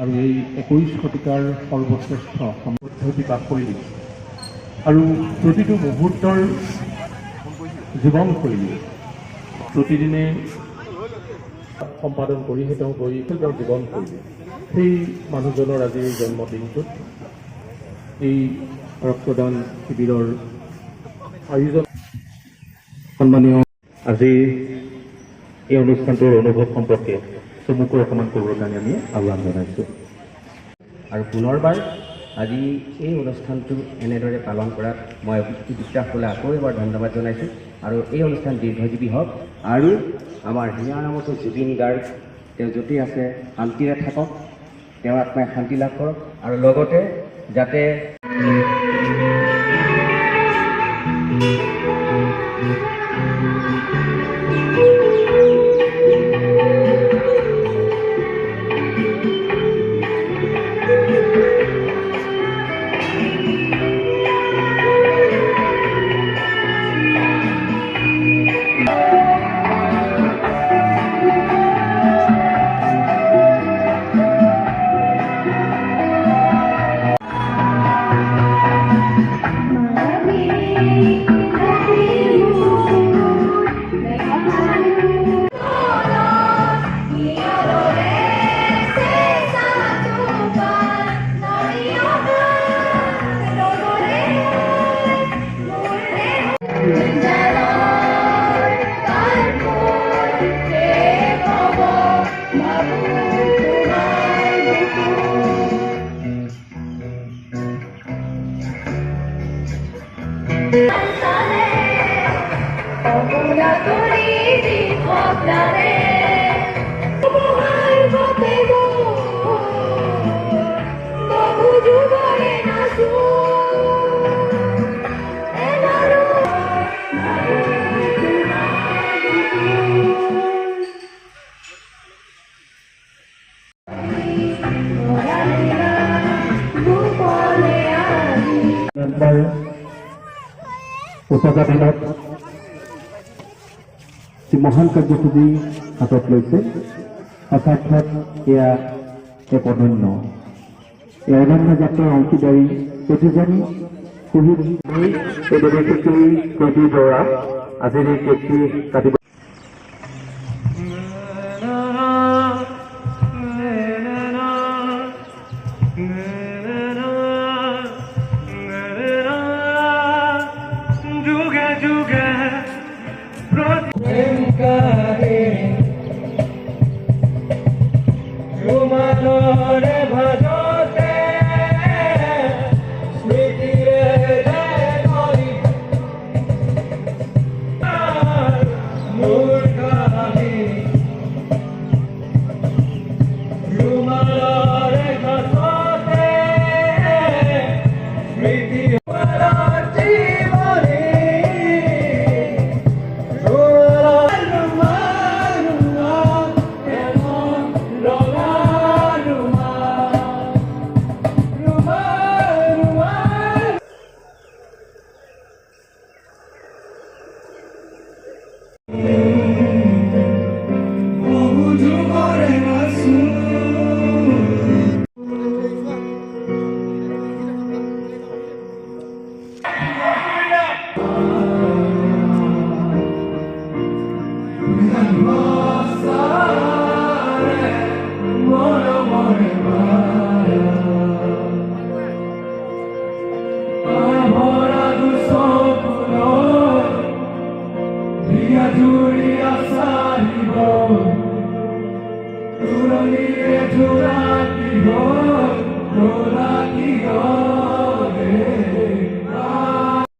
আৰু এই 21 শতিকাৰ সৰ্বশ্ৰেষ্ঠ পদ্ধতি বাস কৰি দিছে আৰু প্ৰতিটো মুহূৰ্তৰ জীৱনশৈলী প্ৰতিদিনে সম্পাদন কৰিহে তেওঁ গঢ়িছে তেওঁৰ জীৱনশৈলী। সেই মানুহজনৰ আজি এই জন্মদিনটোত এই ৰক্তদান শিবিৰৰ আয়োজন সন্মানীয় আজি এই অনুষ্ঠানটোৰ অনুভৱ সম্পৰ্কে চমুকৈ অকণমান ক'বৰ কাৰণে আমি আহ্বান জনাইছোঁ। আৰু পুনৰবাৰ আজি এই অনুষ্ঠানটো এনেদৰে পালন কৰাত মই বিশ্বাসলৈ আকৌ এবাৰ ধন্যবাদ জনাইছোঁ আৰু এই অনুষ্ঠান দীৰ্ঘজীৱী হওক আৰু আমাৰ হিয়াৰ নামতো জুবিন গাৰ্গ তেওঁ য'তেই আছে শান্তিৰে থাকক, তেওঁৰ আত্মাই শান্তি লাভ কৰক আৰু লগতে যাতে উপজা দিনত যি মহান কাৰ্যসূচী হাতত লৈছে, সঁচাক্ষত এয়া এক অনন্য এই অনন্য যাত্ৰাৰ অংশীদাৰী প্ৰতিজন শ্বহীদ এই দেৱশিশুৰ প্ৰতি দ্বাৰা আজিৰ এই কেকটি কাটিব। Amor a tu